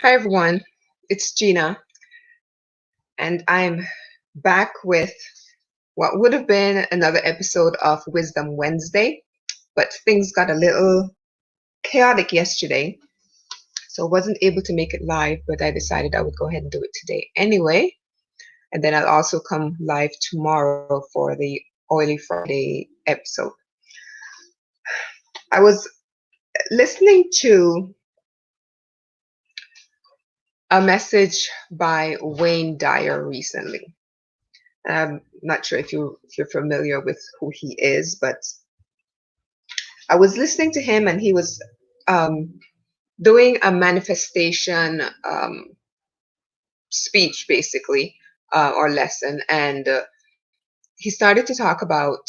Hi everyone, it's Gina, and I'm back with what would have been another episode of Wisdom Wednesday, but things got a little chaotic yesterday, so I wasn't able to make it live, but I decided I would go ahead and do it today anyway. And then I'll also come live tomorrow for the Oily Friday episode. I was listening to a message by Wayne Dyer recently. I'm not sure if you're familiar with who he is, but I was listening to him and he was um, doing a manifestation speech, basically, or lesson, and he started to talk about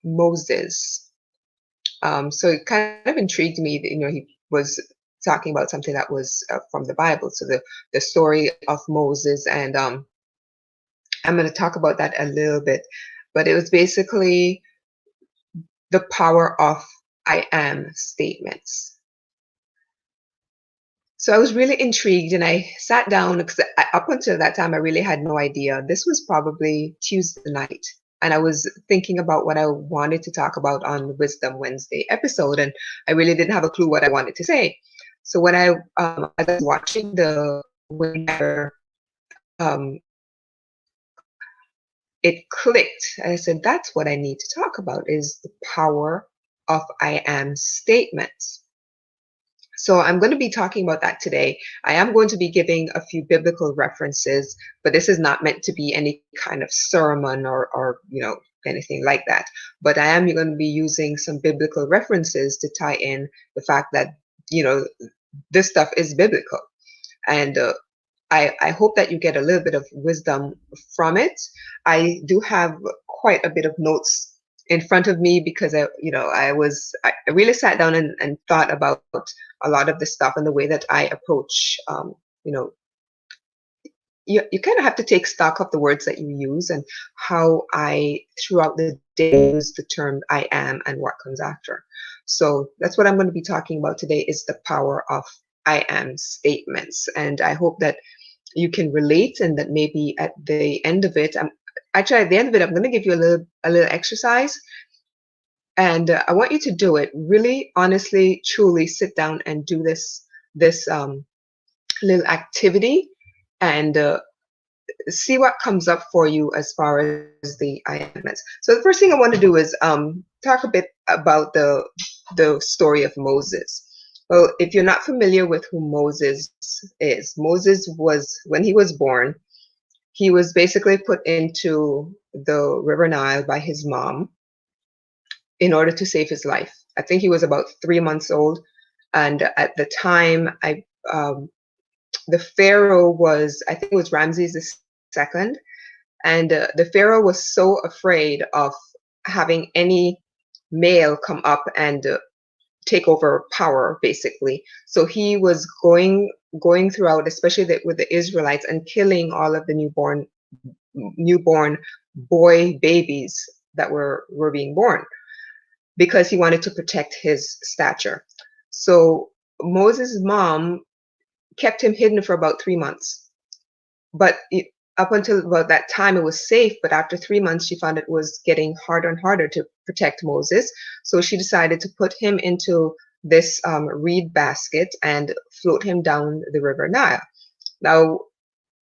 Moses. So it kind of intrigued me that he was talking about something that was from the Bible, so the story of Moses, and I'm going to talk about that a little bit. But it was basically the power of I am statements. So I was really intrigued and I sat down because up until that time, I really had no idea. This was probably Tuesday night. And I was thinking about what I wanted to talk about on the Wisdom Wednesday episode. And I really didn't have a clue what I wanted to say. So when I was watching the winner, um, it clicked. And I said, that's what I need to talk about is the power of I am statements. So I'm going to be talking about that today. I am going to be giving a few biblical references, but this is not meant to be any kind of sermon or anything like that. But I am going to be using some biblical references to tie in the fact that, this stuff is biblical. And I hope that you get a little bit of wisdom from it. I do have quite a bit of notes in front of me because I really sat down and thought about a lot of the stuff and the way that I approach, you kind of have to take stock of the words that you use and how I, throughout the day, use the term I am and what comes after. So that's what I'm going to be talking about today is the power of I am statements. And I hope that you can relate and that maybe at the end of it, at the end of it, I'm going to give you a little exercise. And I want you to do it really honestly, truly sit down and do this little activity and see what comes up for you as far as the I am. So the first thing I want to do is talk a bit about the story of Moses. Well, if you're not familiar with who Moses is, Moses was, when he was born, he was basically put into the River Nile by his mom in order to save his life. I think he was about 3 months old. And at the time, the Pharaoh was, I think it was Ramses II. And the Pharaoh was so afraid of having any male come up and take over power, basically. So he was going throughout, especially with the Israelites, and killing all of the newborn boy babies that were being born because he wanted to protect his stature. So Moses' mom kept him hidden for about 3 months. But up until about that time, it was safe. But after 3 months, she found it was getting harder and harder to protect Moses. So she decided to put him into this reed basket and float him down the River Nile. Now,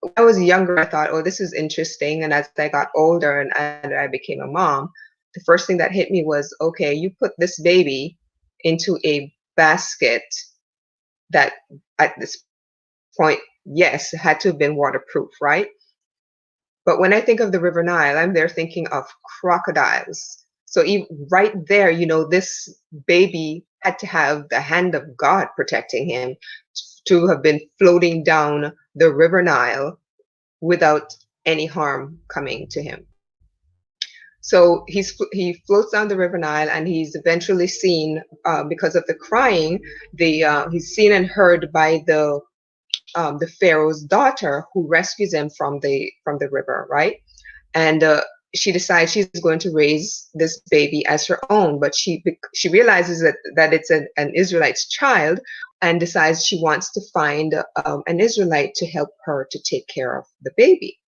when I was younger, I thought, oh, this is interesting. And as I got older and I became a mom, the first thing that hit me was, okay, you put this baby into a basket that at this point, yes, had to have been waterproof, right? But when I think of the River Nile, I'm there thinking of crocodiles. So right there, this baby had to have the hand of God protecting him to have been floating down the River Nile without any harm coming to him. So he floats down the River Nile, and he's eventually seen because of the crying. He's seen and heard by the Pharaoh's daughter, who rescues him from the river, right? And she decides she's going to raise this baby as her own, but she realizes that it's an Israelite's child, and decides she wants to find an Israelite to help her to take care of the baby.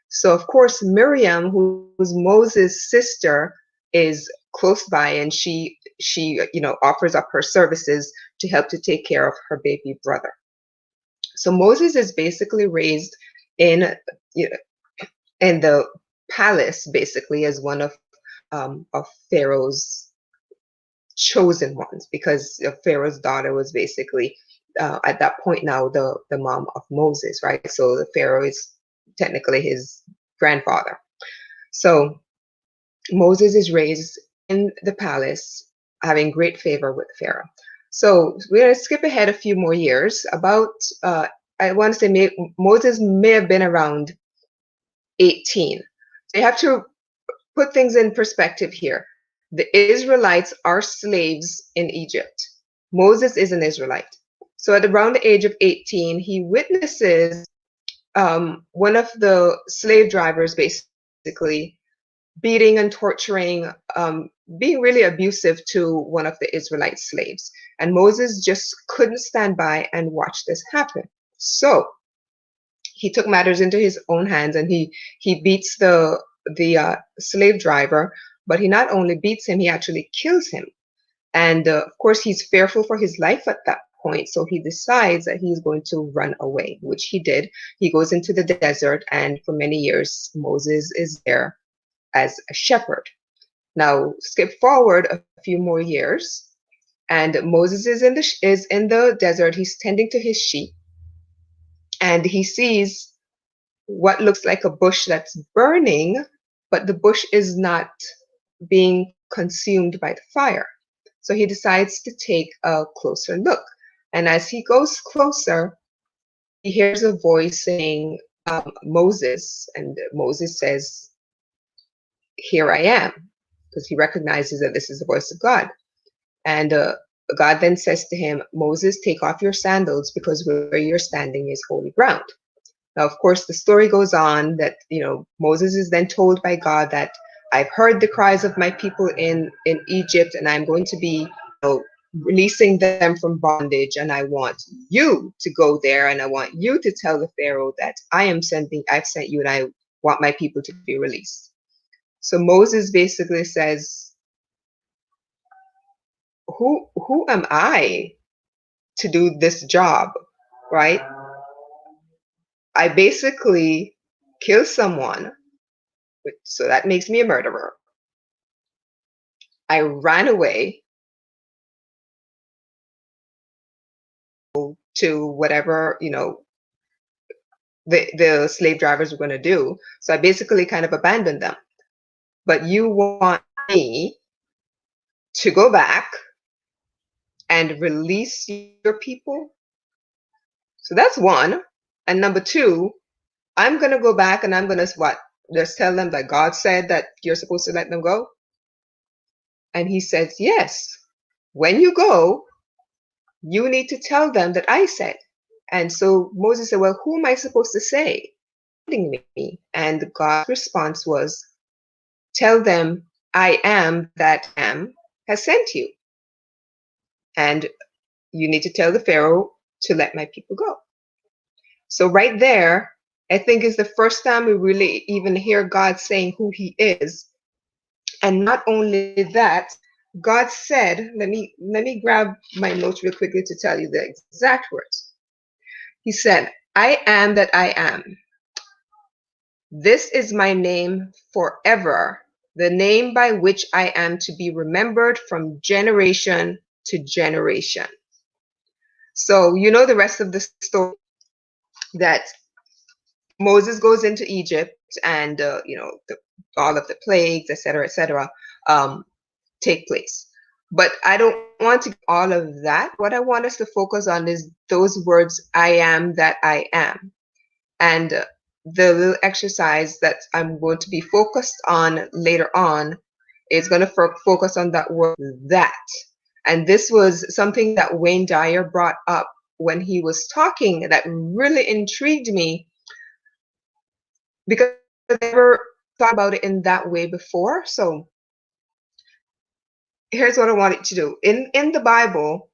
So of course Miriam, who's Moses' sister, is close by, and she offers up her services to help to take care of her baby brother. So Moses is basically raised in in the palace, basically as one of Pharaoh's chosen ones, because Pharaoh's daughter was basically at that point now the mom of Moses, right? So the Pharaoh is technically his grandfather. So Moses is raised in the palace, having great favor with Pharaoh. So we're going to skip ahead a few more years. About I want to say Moses may have been around 18. So you have to put things in perspective here. The Israelites are slaves in Egypt. Moses is an Israelite. So at around the age of 18, he witnesses one of the slave drivers basically beating and torturing, being really abusive to one of the Israelite slaves. And Moses just couldn't stand by and watch this happen. So he took matters into his own hands, and he beats the slave driver, but he not only beats him, he actually kills him. And of course, he's fearful for his life at that point, so he decides that he's going to run away, which he did. He goes into the desert, and for many years, Moses is there as a shepherd. Now, skip forward a few more years, and Moses is in the desert. He's tending to his sheep, and he sees what looks like a bush that's burning, but the bush is not being consumed by the fire. So he decides to take a closer look. And as he goes closer, he hears a voice saying, Moses. And Moses says, "Here I am," because he recognizes that this is the voice of God. And God then says to him, "Moses, take off your sandals, because where you're standing is holy ground." Now, of course, the story goes on that, Moses is then told by God that I've heard the cries of my people in Egypt, and I'm going to be releasing them from bondage. And I want you to go there, and I want you to tell the Pharaoh that I've sent you, and I want my people to be released. So Moses basically says, who am I to do this job, right? I basically kill someone, so that makes me a murderer. I ran away to whatever, the slave drivers were going to do. So I basically kind of abandoned them. But you want me to go back and release your people? So that's one. And number two, I'm going to go back and I'm going to just tell them that God said that you're supposed to let them go? And he says, yes. When you go, you need to tell them that I said. And so Moses said, well, who am I supposed to say? Me. And God's response was, tell them I am that am has sent you. And you need to tell the Pharaoh to let my people go. So right there, I think is the first time we really even hear God saying who he is. And not only that, God said, let me grab my notes real quickly to tell you the exact words. He said, I am that I am. This is my name forever, the name by which I am to be remembered from generation to generation. So you know the rest of the story, that Moses goes into Egypt, and all of the plagues, etc., take place. But I don't want to get all of that. What I want us to focus on is those words, I am that I am. And the little exercise that I'm going to be focused on later on is going to focus on that word, that. And this was something that Wayne Dyer brought up when he was talking that really intrigued me, because I never thought about it in that way before. So here's what I wanted to do. In the Bible,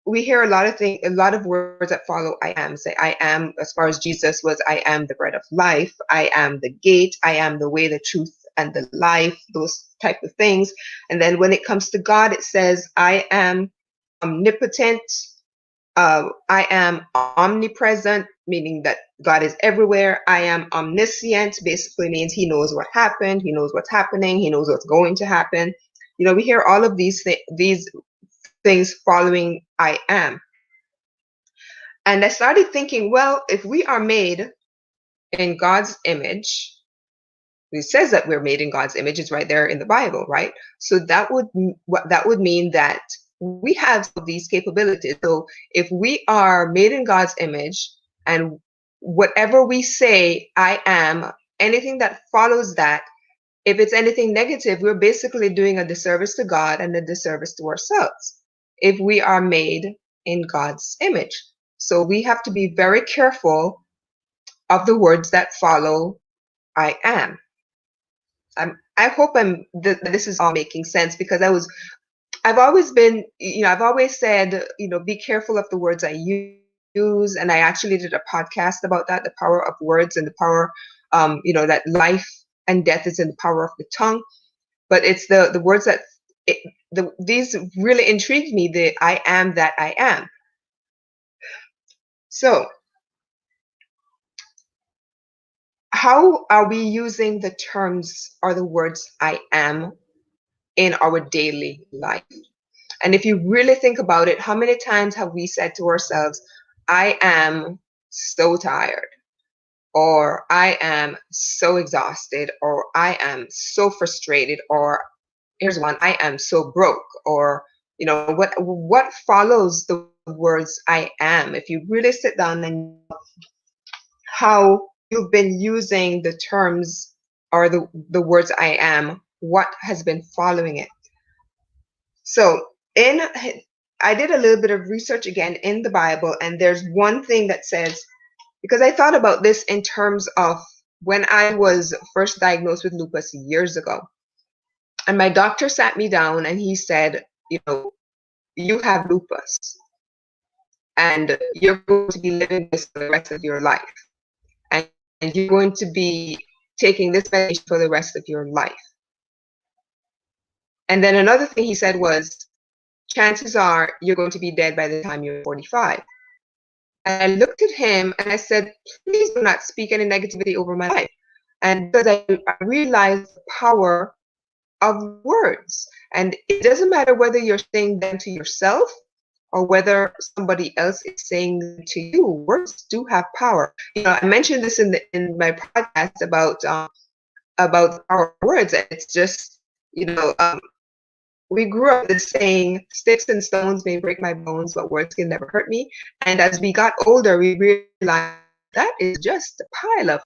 we hear a lot of things, a lot of words that follow I am. Say I am, as far as Jesus was, I am the bread of life, I am the gate, I am the way, the truth, and the life, those type of things. And then when it comes to God, it says, I am omnipotent, I am omnipresent, meaning that God is everywhere. I am omniscient, basically means he knows what happened, he knows what's happening, he knows what's going to happen. You know, we hear all of these things following I am. And I started thinking, well, if we are made in God's image, it says that we're made in God's image, it's right there in the Bible, right? So that would mean that we have these capabilities. So if we are made in God's image, and whatever we say, I am, anything that follows that, if it's anything negative, we're basically doing a disservice to God and a disservice to ourselves if we are made in God's image. So we have to be very careful of the words that follow I am. I hope this is all making sense, because I've always been, I've always said, be careful of the words I use. And I actually did a podcast about that, the power of words and the power, that life and death is in the power of the tongue. But it's the words that, these really intrigued me, the I am that I am. So how are we using the terms or the words I am in our daily life? And if you really think about it, how many times have we said to ourselves, I am so tired, or I am so exhausted, or I am so frustrated, or here's one, I am so broke, or what follows the words I am? If you really sit down and how you've been using the terms or the words I am, what has been following it? So I did a little bit of research again in the Bible, and there's one thing that says, because I thought about this in terms of when I was first diagnosed with lupus years ago. And my doctor sat me down and he said, you have lupus and you're going to be living this for the rest of your life. And you're going to be taking this medication for the rest of your life. And then another thing he said was, chances are you're going to be dead by the time you're 45. And I looked at him and I said, please do not speak any negativity over my life. And because I realized the power of words. And it doesn't matter whether you're saying them to yourself or whether somebody else is saying them to you. Words do have power. I mentioned this in my podcast about our words. And it's just, we grew up with saying, sticks and stones may break my bones, but words can never hurt me. And as we got older, we realized that is just a pile of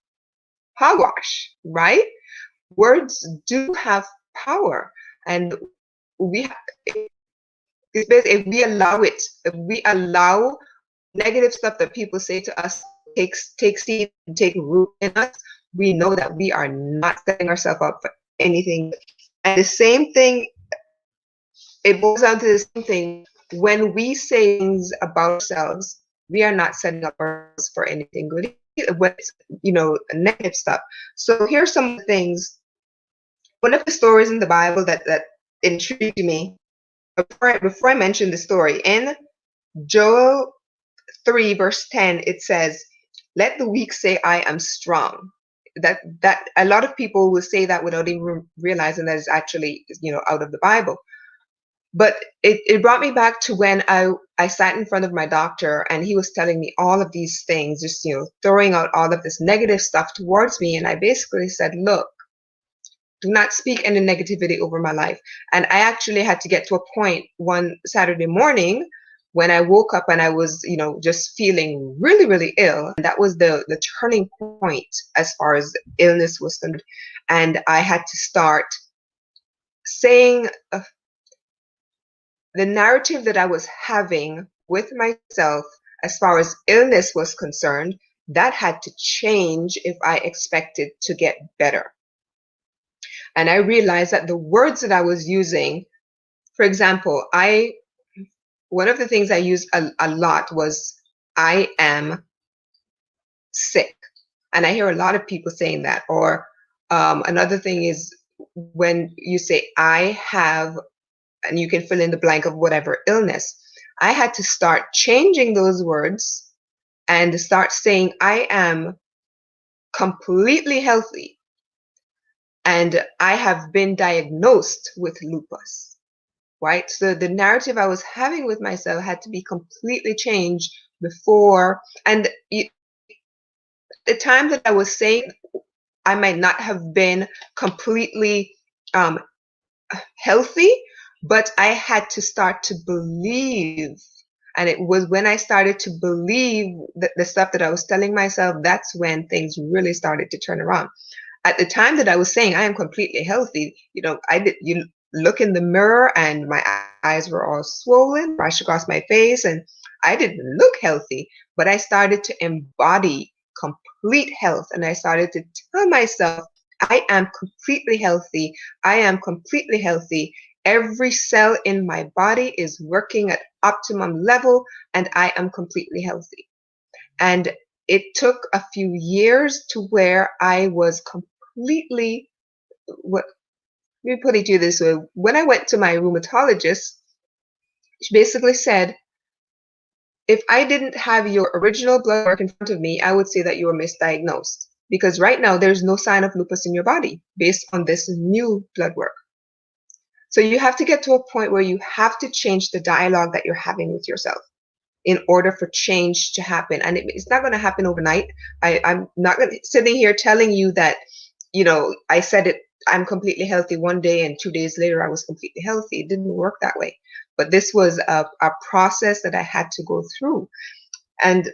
hogwash, right? Words do have power. And if we allow negative stuff that people say to us take seed and take root in us, we know that we are not setting ourselves up for anything. And the same thing, it boils down to the same thing. When we say things about ourselves, we are not setting up ourselves for anything good, with negative stuff. So here's some of the things. One of the stories in the Bible that intrigued me, before I mention the story, in Joel 3 verse 10, it says, let the weak say I am strong. That a lot of people will say that without even realizing that it's actually out of the Bible. But it brought me back to when I sat in front of my doctor and he was telling me all of these things, just throwing out all of this negative stuff towards me. And I basically said, look, do not speak any negativity over my life. And I actually had to get to a point one Saturday morning when I woke up and I was, just feeling really, really ill. And that was the turning point as far as illness was concerned. And I had to start saying the narrative that I was having with myself as far as illness was concerned, that had to change if I expected to get better. And I realized that the words that I was using, for example, one of the things I used a lot was I am sick. And I hear a lot of people saying that. Or another thing is when you say I have, and you can fill in the blank of whatever illness. I had to start changing those words and start saying I am completely healthy and I have been diagnosed with lupus, right? So the narrative I was having with myself had to be completely changed before. And the time that I was saying, I might not have been completely healthy, but I had to start to believe. And it was when I started to believe the stuff that I was telling myself, that's when things really started to turn around. At the time that I was saying I am completely healthy, you look in the mirror and my eyes were all swollen, rash across my face, and I didn't look healthy, but I started to embody complete health. And I started to tell myself, I am completely healthy. I am completely healthy. Every cell in my body is working at optimum level, and I am completely healthy. And it took a few years to where I was completely, let me put it to you this way. When I went to my rheumatologist, she basically said, if I didn't have your original blood work in front of me, I would say that you were misdiagnosed. Because right now, there's no sign of lupus in your body based on this new blood work. So you have to get to a point where you have to change the dialogue that you're having with yourself in order for change to happen. And it's not going to happen overnight. I'm not going to sitting here telling you that, I said it, I'm completely healthy one day and 2 days later I was completely healthy. It didn't work that way. But this was a process that I had to go through. And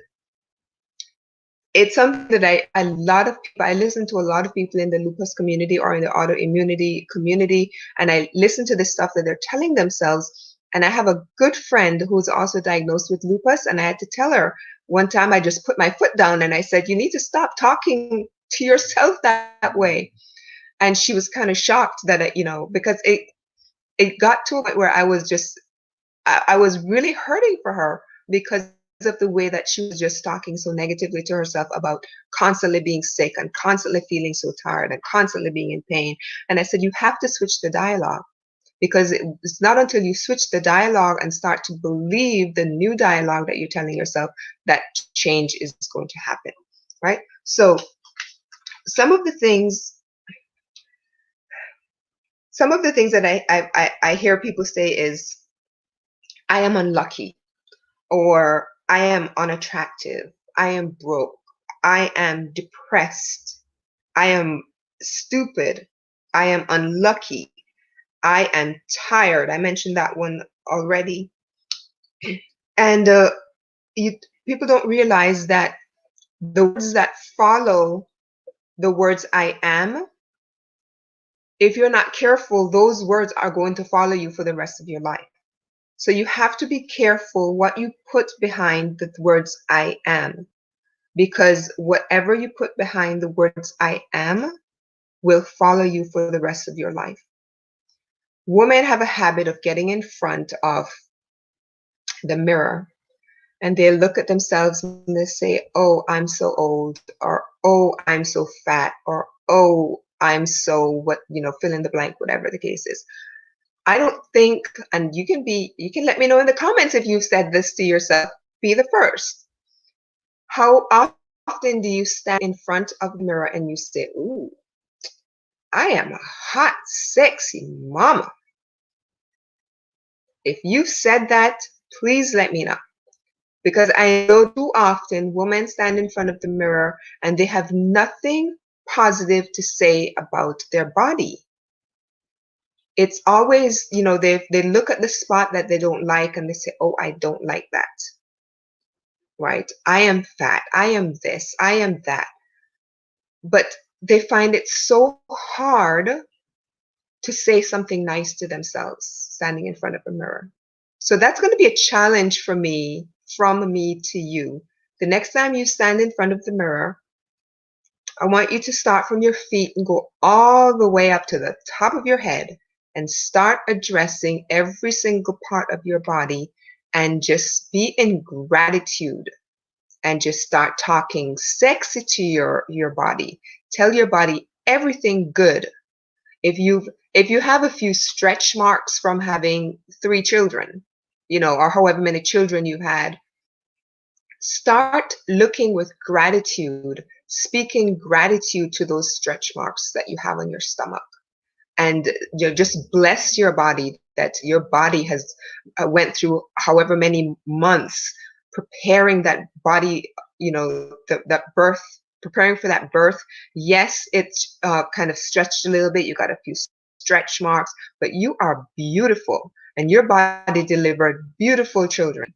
it's something that I listen to a lot of people in the lupus community or in the autoimmunity community, and I listen to the stuff that they're telling themselves. And I have a good friend who's also diagnosed with lupus, and I had to tell her one time, I just put my foot down and I said, you need to stop talking to yourself that way. And she was kind of shocked that, because it got to a point where I was really hurting for her because of the way that she was just talking so negatively to herself about constantly being sick and constantly feeling so tired and constantly being in pain. And I said, you have to switch the dialogue, because it's not until you switch the dialogue and start to believe the new dialogue that you're telling yourself that change is going to happen, right? So some of the things that I hear people say is, I am unlucky, or I am unattractive, I am broke, I am depressed, I am stupid, I am unlucky, I am tired. I mentioned that one already. And people don't realize that the words that follow the words I am, if you're not careful, those words are going to follow you for the rest of your life. So you have to be careful what you put behind the words I am, because whatever you put behind the words I am will follow you for the rest of your life. Women have a habit of getting in front of the mirror and they look at themselves and they say, oh, I'm so old, or oh, I'm so fat, or oh, I'm so fill in the blank, whatever the case is. I don't think, and you can let me know in the comments if you've said this to yourself, be the first. How often do you stand in front of the mirror and you say, ooh, I am a hot, sexy mama? If you said that, please let me know. Because I know too often women stand in front of the mirror and they have nothing positive to say about their body. It's always, they look at the spot that they don't like and they say, oh, I don't like that. Right? I am fat. I am this. I am that. But they find it so hard to say something nice to themselves standing in front of a mirror. So that's going to be a challenge for me, from me to you, The next time you stand in front of the mirror, I want you to start from your feet and go all the way up to the top of your head and start addressing every single part of your body and just be in gratitude and just start talking sexy to your body. Tell your body everything good. If you have a few stretch marks from having 3 children, or however many children you've had, start looking with gratitude, speaking gratitude to those stretch marks that you have on your stomach. And just bless your body that your body has went through however many months preparing that body, that birth, preparing for that birth. Yes, it's kind of stretched a little bit. You got a few stretch marks, but you are beautiful and your body delivered beautiful children.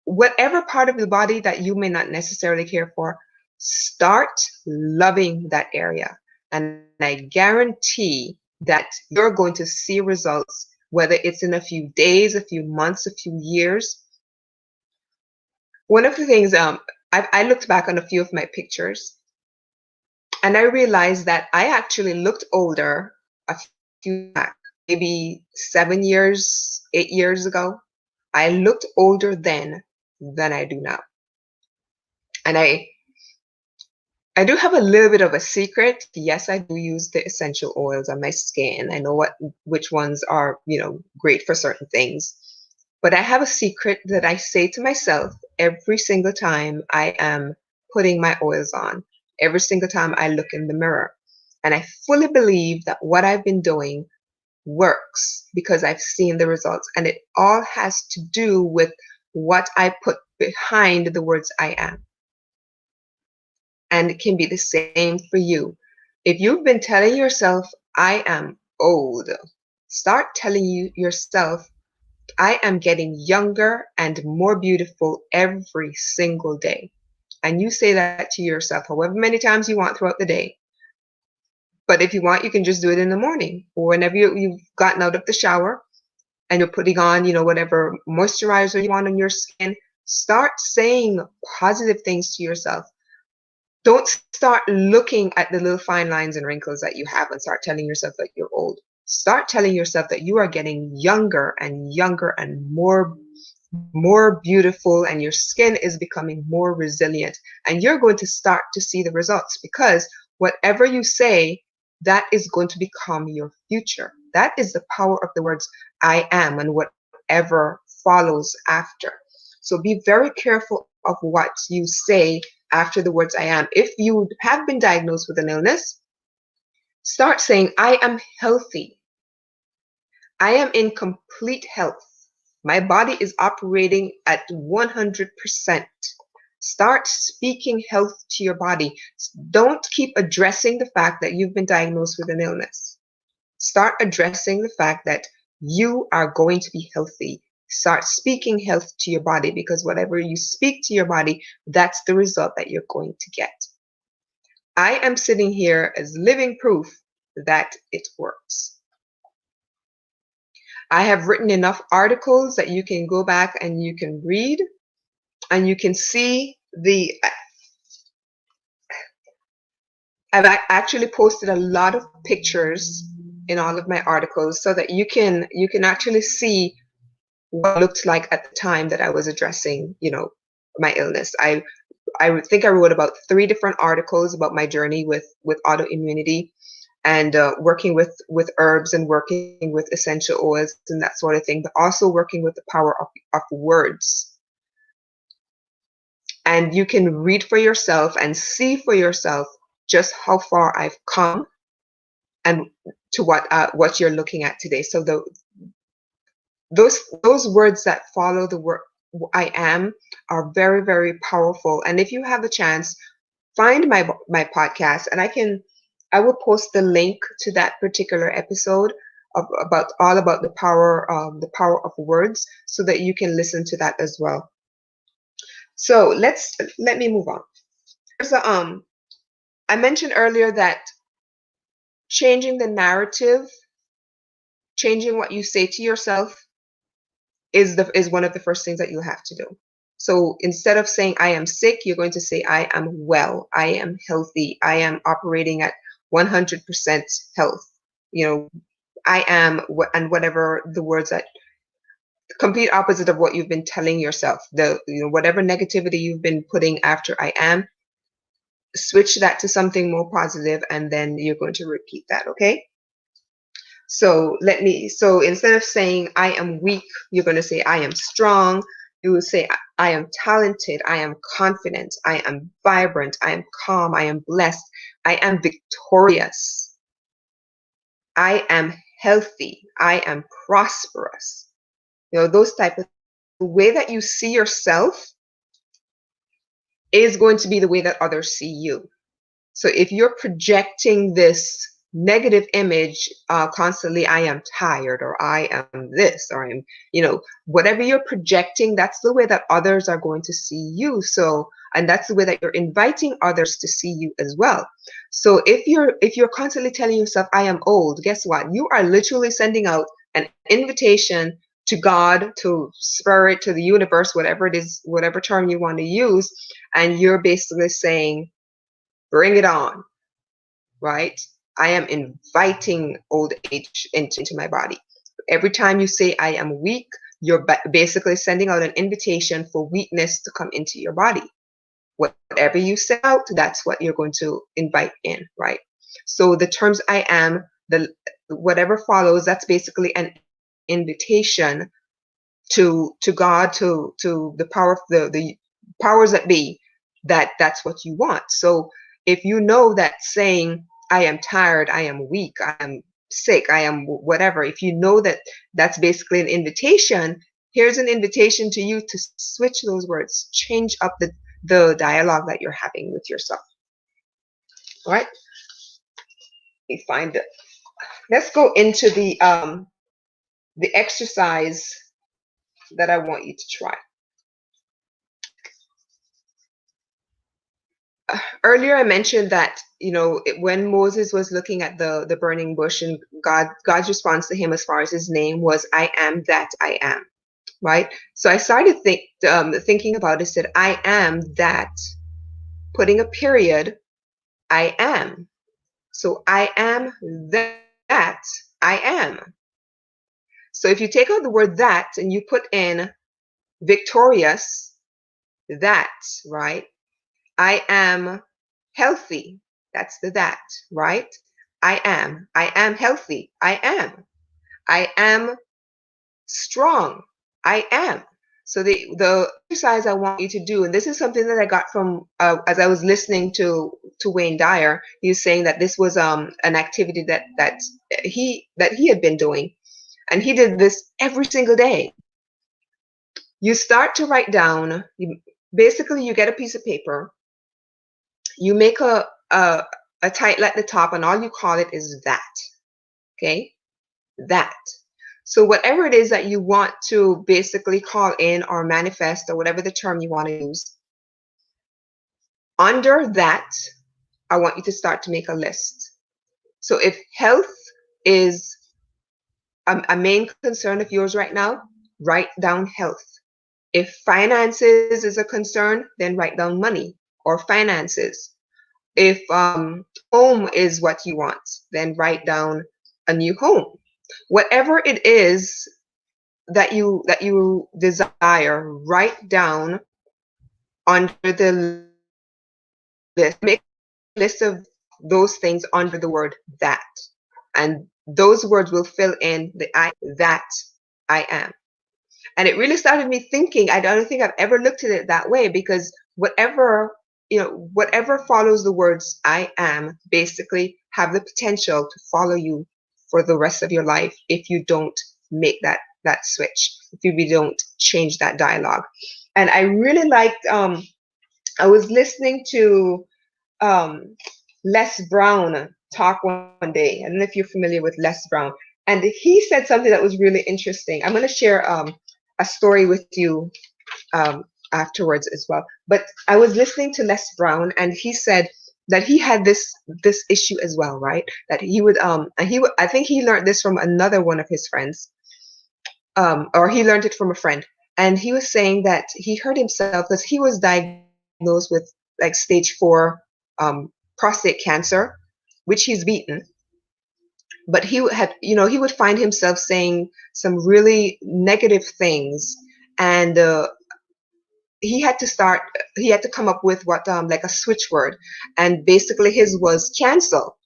Whatever part of the body that you may not necessarily care for, start loving that area. And I guarantee that you're going to see results, whether it's in a few days, a few months, a few years. One of the things, I looked back on a few of my pictures and I realized that I actually looked older a few back, maybe 7 years, 8 years ago. I looked older then than I do now. And I do have a little bit of a secret. Yes, I do use the essential oils on my skin. I know which ones are, great for certain things. But I have a secret that I say to myself every single time I am putting my oils on, every single time I look in the mirror. And I fully believe that what I've been doing works because I've seen the results. And it all has to do with what I put behind the words I am. And it can be the same for you. If you've been telling yourself, I am old, start telling yourself, I am getting younger and more beautiful every single day. And you say that to yourself however many times you want throughout the day. But if you want, you can just do it in the morning or whenever you've gotten out of the shower and you're putting on, whatever moisturizer you want on your skin. Start saying positive things to yourself. Don't start looking at the little fine lines and wrinkles that you have and start telling yourself that you're old. Start telling yourself that you are getting younger and younger and more beautiful, and your skin is becoming more resilient. And you're going to start to see the results because whatever you say, that is going to become your future. That is the power of the words I am and whatever follows after. So be very careful of what you say after the words I am. If you have been diagnosed with an illness, start saying, I am healthy. I am in complete health. My body is operating at 100%. Start speaking health to your body. Don't keep addressing the fact that you've been diagnosed with an illness. Start addressing the fact that you are going to be healthy. Start speaking health to your body because whatever you speak to your body, that's the result that you're going to get. I am sitting here as living proof that it works. I have written enough articles that you can go back and you can read and you can see I've actually posted a lot of pictures in all of my articles so that you can actually see what it looked like at the time that I was addressing, my illness. I think I wrote about 3 different articles about my journey with autoimmunity and working with herbs and working with essential oils and that sort of thing, but also working with the power of words. And you can read for yourself and see for yourself just how far I've come and to what you're looking at today. So those words that follow the word I am are very, very powerful. And if you have a chance, find my podcast, and I will post the link to that particular episode about the power of words, so that you can listen to that as well. So let me move on. There's I mentioned earlier that changing the narrative, changing what you say to yourself is one of the first things that you have to do. So instead of saying I am sick, you're going to say I am well, I am healthy, I am operating at 100% health. You know, I am, and whatever the words that complete opposite of what you've been telling yourself. Whatever negativity you've been putting after I am, switch that to something more positive, and then you're going to repeat that, okay? So instead of saying I am weak, you're going to say I am strong. You will say I am talented, I am confident, I am vibrant, I am calm, I am blessed, I am victorious, I am healthy, I am prosperous. Those type of, the way that you see yourself is going to be the way that others see you. So if you're projecting this negative image constantly, I am tired, or I am this, or I'm, whatever you're projecting, that's the way that others are going to see you. So, and that's the way that you're inviting others to see you as well. So if you're constantly telling yourself, I am old, guess what? You are literally sending out an invitation to God, to spirit, to the universe, whatever it is, whatever term you want to use. And you're basically saying, bring it on, right? I am inviting old age into my body. Every time you say I am weak, you're basically sending out an invitation for weakness to come into your body. Whatever you set out, that's what you're going to invite in, right? So the terms I am, whatever follows, that's basically an invitation to God, to the power of the powers that be, that's what you want. So if you know that saying I am tired, I am weak, I am sick, I am whatever, if you know that that's basically an invitation, here's an invitation to you to switch those words, change up the dialogue that you're having with yourself. All right, let me find it. Let's go into the exercise that I want you to try. Earlier I mentioned that, when Moses was looking at the burning bush, and God's response to him as far as his name was, I am that I am, right? So I started thinking about it, said, I am that, putting a period, I am. So I am that I am. So if you take out the word that and you put in victorious, that, right? I am healthy. That's the that, right? I am healthy. I am strong. I am. So the exercise I want you to do, and this is something that I got from as I was listening to Wayne Dyer. He was saying that this was an activity that he had been doing, and he did this every single day. You start to write down. Basically, you get a piece of paper. You make a title at the top, and all you call it is that. Okay, that. So whatever it is that you want to basically call in or manifest, or whatever the term you want to use, under that, I want you to start to make a list. So if health is a main concern of yours right now, write down health. If finances is a concern, then write down money or finances. If home is what you want, then write down a new home. Whatever it is that you desire, write down under the list. Make a list of those things under the word that, and those words will fill in the that I am. And it really started me thinking. I don't think I've ever looked at it that way, because whatever follows the words I am basically have the potential to follow you for the rest of your life if you don't make that switch, if you don't change that dialogue. And I really liked, I was listening to Les Brown talk one day. I don't know if you're familiar with Les Brown. And he said something that was really interesting. I'm going to share a story with you afterwards as well. But I was listening to Les Brown, and he said that he had this issue as well, right? That he would I think he learned this from another one of his friends, or he learned it from a friend. And he was saying that he hurt himself because he was diagnosed with like stage 4 prostate cancer, which he's beaten. But he had, he would find himself saying some really negative things, and he had to come up with what like a switch word, and basically his was cancel.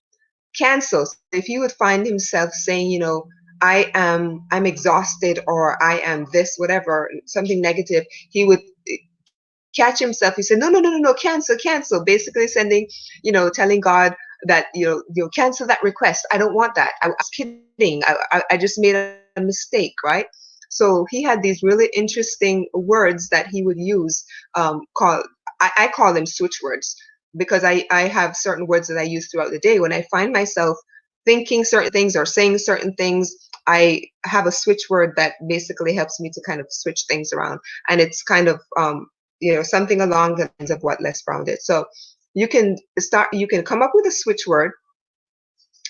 So if he would find himself saying, I'm exhausted, or I am this, whatever, something negative, he would catch himself. He said, no, no, no, no, no, cancel. Basically sending, telling God that, cancel that request. I don't want that. I was kidding. I just made a mistake, right? So he had these really interesting words that he would use, I call them switch words, because I have certain words that I use throughout the day. When I find myself thinking certain things or saying certain things, I have a switch word that basically helps me to kind of switch things around. And it's kind of, something along the lines of what Les Brown did. So you can come up with a switch word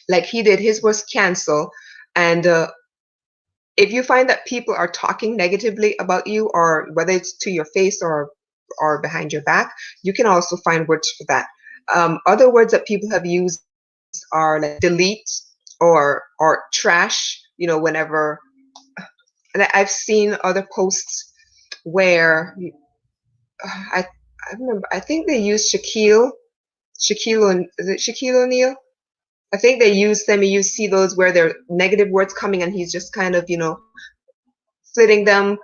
like he did. His was cancel. And if you find that people are talking negatively about you, or whether it's to your face or behind your back, you can also find words for that. Other words that people have used are like delete or trash. Whenever, and I've seen other posts where I remember, I think they used Shaquille O'Neal? I think they use them. You see those where there are negative words coming, and he's just kind of, flitting them.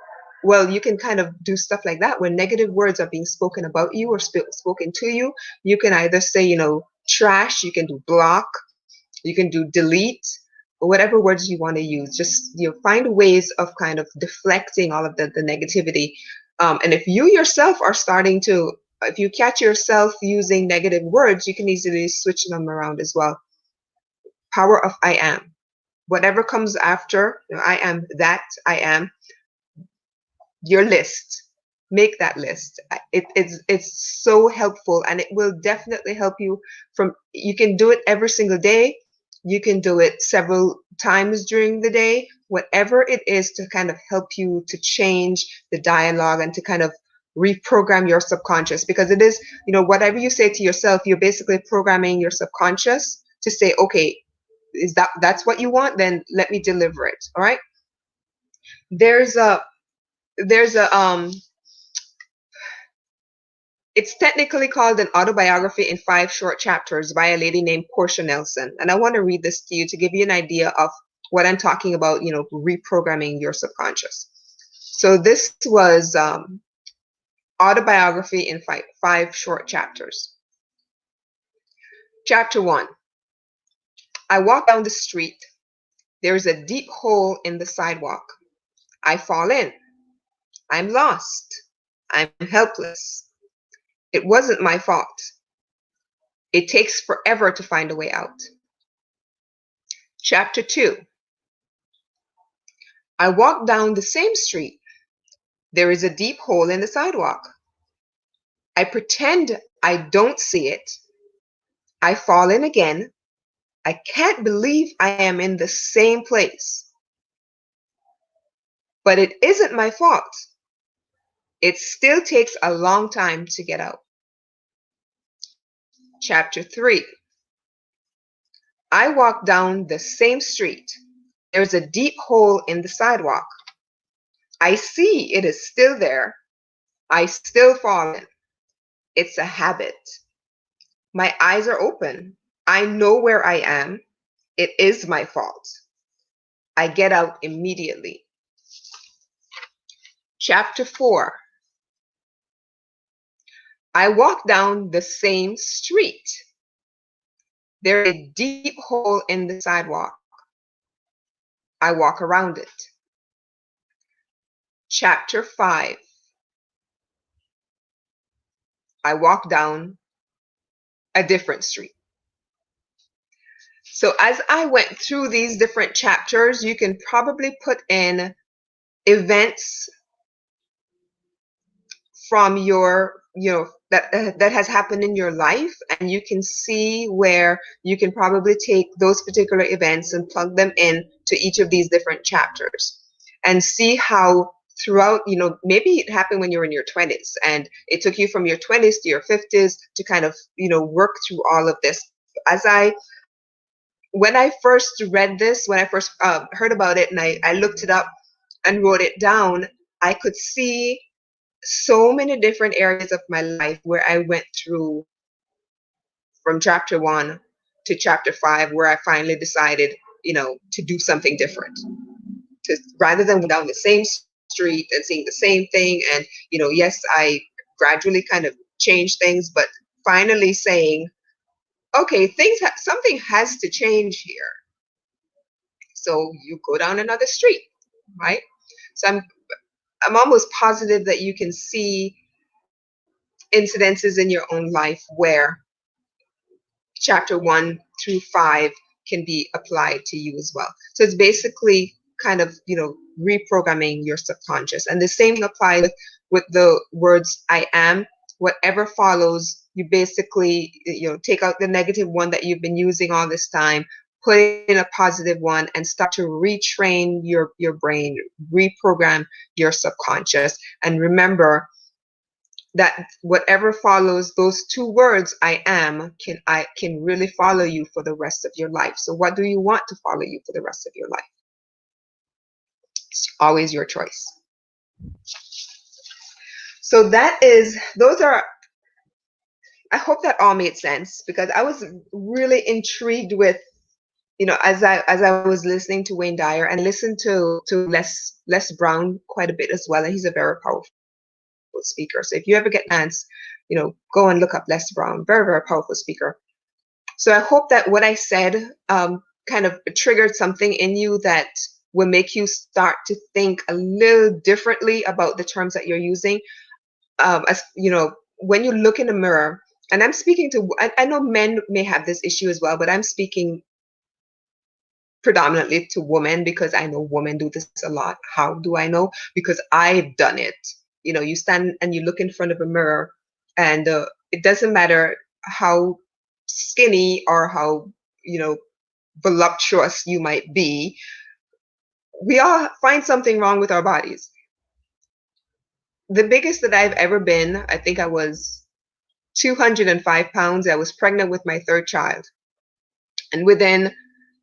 Well, you can kind of do stuff like that when negative words are being spoken about you or spoken to you. You can either say, trash. You can do block. You can do delete, or whatever words you want to use. Just find ways of kind of deflecting all of the negativity. And if you yourself are starting to, if you catch yourself using negative words, you can easily switch them around as well. Power of I am. Whatever comes after, I am that, I am, your list. Make that list. It's so helpful, and it will definitely help you you can do it every single day. You can do it several times during the day, whatever it is to kind of help you to change the dialogue and to kind of reprogram your subconscious, because it is, whatever you say to yourself, you're basically programming your subconscious to say, okay, that's what you want, then let me deliver it. All right. There's a it's technically called an autobiography in 5 short chapters by a lady named Portia Nelson. And I want to read this to you to give you an idea of what I'm talking about, reprogramming your subconscious. So this was autobiography in 5 short chapters. Chapter 1. I walk down the street. There is a deep hole in the sidewalk. I fall in. I'm lost. I'm helpless. It wasn't my fault. It takes forever to find a way out. Chapter 2. I walk down the same street. There is a deep hole in the sidewalk. I pretend I don't see it. I fall in again. I can't believe I am in the same place. But it isn't my fault. It still takes a long time to get out. Chapter 3. I walk down the same street. There's a deep hole in the sidewalk. I see it is still there. I still fall in. It's a habit. My eyes are open. I know where I am. It is my fault. I get out immediately. Chapter 4. I walk down the same street. There is a deep hole in the sidewalk. I walk around it. Chapter 5. I walk down a different street. So as I went through these different chapters, you can probably put in events from your, that has happened in your life, and you can see where you can probably take those particular events and plug them in to each of these different chapters and see how throughout, maybe it happened when you were in your 20s, and it took you from your 20s to your 50s to kind of, work through all of this. When I first read this, when I first heard about it, and I looked it up and wrote it down, I could see so many different areas of my life where I went through from chapter 1 to chapter 5, where I finally decided, to do something different. Rather than down the same street and seeing the same thing, and yes, I gradually kind of changed things, but finally saying, okay, something has to change here. So you go down another street, right? So I'm almost positive that you can see incidences in your own life where chapter 1 through 5 can be applied to you as well. So it's basically kind of, reprogramming your subconscious. And the same applies with the words I am. Whatever follows, you basically, take out the negative one that you've been using all this time, put in a positive one, and start to retrain your brain, reprogram your subconscious. And remember that whatever follows those two words, I am, can really follow you for the rest of your life. So what do you want to follow you for the rest of your life? It's always your choice. So I hope that all made sense, because I was really intrigued with, as I was listening to Wayne Dyer, and listened to Les Brown quite a bit as well, and he's a very powerful speaker. So if you ever get a chance, go and look up Les Brown. Very, very powerful speaker. So I hope that what I said kind of triggered something in you that will make you start to think a little differently about the terms that you're using. As when you look in the mirror, and I'm speaking to, I know men may have this issue as well, but I'm speaking predominantly to women, because I know women do this a lot. How do I know? Because I've done it. You stand and you look in front of a mirror, and it doesn't matter how skinny or how, voluptuous you might be. We all find something wrong with our bodies. The biggest that I've ever been, I think I was 205 pounds. I was pregnant with my third child. And within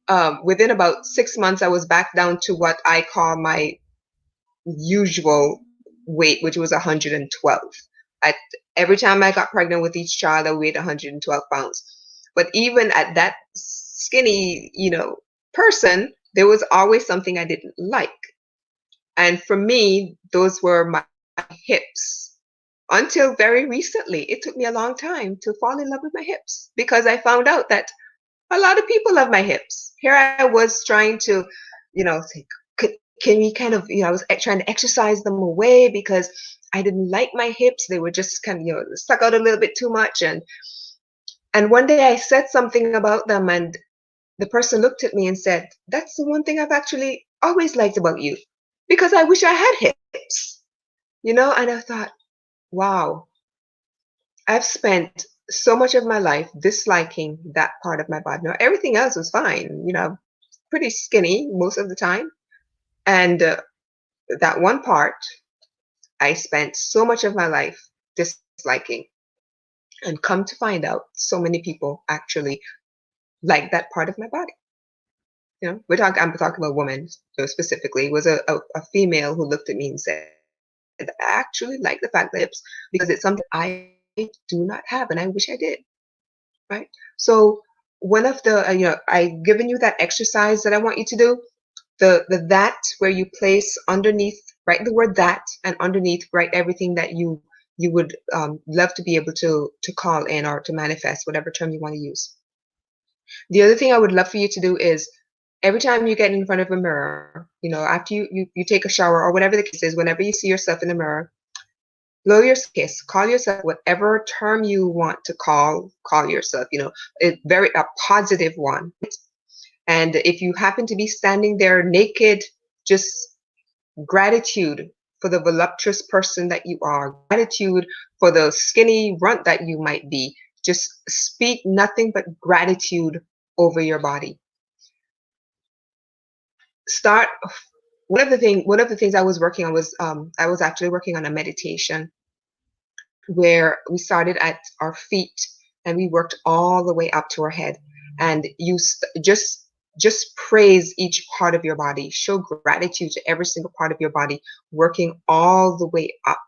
about 6 months, I was back down to what I call my usual weight, which was 112. Every time I got pregnant with each child, I weighed 112 pounds. But even at that skinny, person, there was always something I didn't like. And for me, those were my hips. Until very recently, it took me a long time to fall in love with my hips, because I found out that a lot of people love my hips. Here I was trying to, say, can we kind of, I was trying to exercise them away because I didn't like my hips. They were just kind of, stuck out a little bit too much. And one day I said something about them, and the person looked at me and said, that's the one thing I've actually always liked about you, because I wish I had hips, and I thought, wow, I've spent so much of my life disliking that part of my body. Now, everything else was fine, pretty skinny most of the time. And that one part, I spent so much of my life disliking. And come to find out, so many people actually like that part of my body. I'm talking about women, specifically. It was a female who looked at me and said, I actually like the fact that hips, because it's something I do not have, and I wish I did. Right? So one of the, I've given you that exercise that I want you to do. The that, where you place underneath, write the word that, and underneath write everything that you would love to be able to call in, or to manifest, whatever term you want to use. The other thing I would love for you to do is, every time you get in front of a mirror, after you take a shower, or whatever the case is, whenever you see yourself in the mirror, blow your kiss, call yourself whatever term you want to call yourself, a positive one. And if you happen to be standing there naked, just gratitude for the voluptuous person that you are, gratitude for the skinny runt that you might be. Just speak nothing but gratitude over your body. Start one of the things I was working on was I was actually working on a meditation where we started at our feet and we worked all the way up to our head, and you just praise each part of your body, show gratitude to every single part of your body, working all the way up,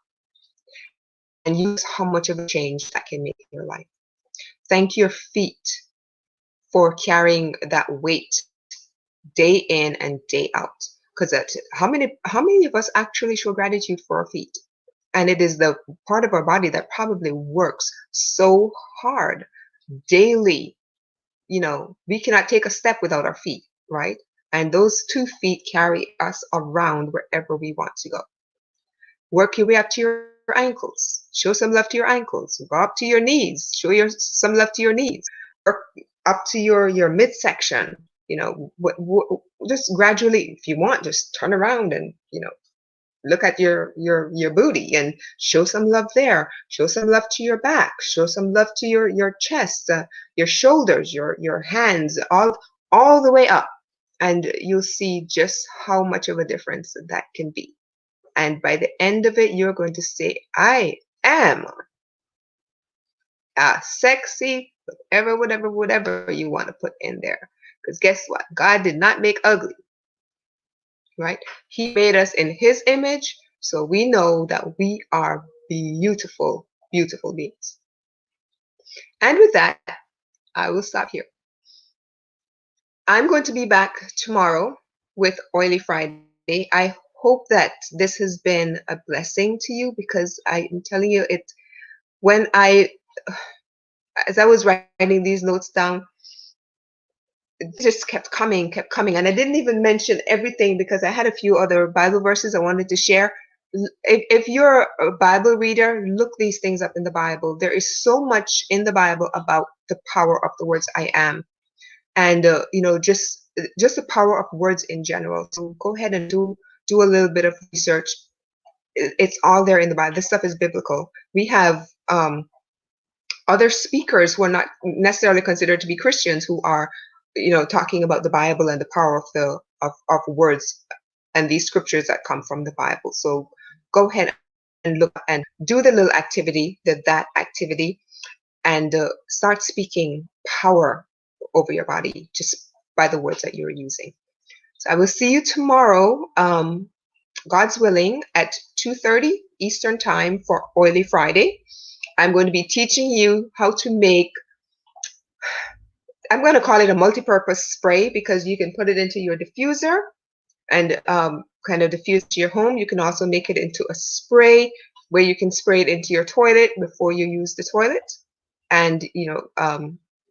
and use how much of a change that can make in your life. Thank your feet for carrying that weight day in and day out, because how many of us actually show gratitude for our feet? And it is the part of our body that probably works so hard daily. We cannot take a step without our feet, right? And those 2 feet carry us around wherever we want to go. Work your way up to your ankles. Show some love to your ankles. Go up to your knees. Show some love to your knees. Work up to your midsection. Just gradually, if you want, just turn around and look at your booty and show some love there. Show some love to your back. Show some love to your chest, your shoulders, your hands, all the way up, and you'll see just how much of a difference that can be. And by the end of it, you're going to say, I am sexy, whatever you want to put in there. Because guess what? God did not make ugly, right? He made us in his image, so we know that we are beautiful, beautiful beings. And with that, I will stop here. I'm going to be back tomorrow with Oily Friday. I hope that this has been a blessing to you, because I'm telling you, as I was writing these notes down, it just kept coming. And I didn't even mention everything because I had a few other Bible verses I wanted to share. If you're a Bible reader, look these things up in the Bible. There is so much in the Bible about the power of the words I am. And, just the power of words in general. So go ahead and do a little bit of research. It's all there in the Bible. This stuff is biblical. We have other speakers who are not necessarily considered to be Christians who are, talking about the Bible and the power of words and these scriptures that come from the Bible. So go ahead and look and do the little activity, that activity, and start speaking power over your body just by the words that you're using. So I will see you tomorrow, God's willing, at 2:30 Eastern Time for Oily Friday. I'm going to be teaching you how to make, I'm going to call it a multi-purpose spray, because you can put it into your diffuser and kind of diffuse to your home. You can also make it into a spray where you can spray it into your toilet before you use the toilet. And,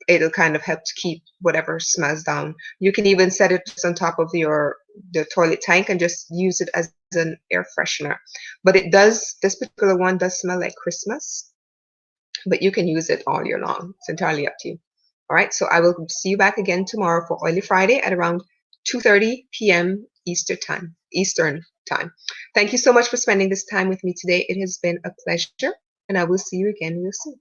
it'll kind of help to keep whatever smells down. You can even set it just on top of the toilet tank and just use it as an air freshener. But this particular one does smell like Christmas, but you can use it all year long. It's entirely up to you. All right, so I will see you back again tomorrow for Oily Friday at around 2:30 p.m. Eastern time. Thank you so much for spending this time with me today. It has been a pleasure, and I will see you again real soon.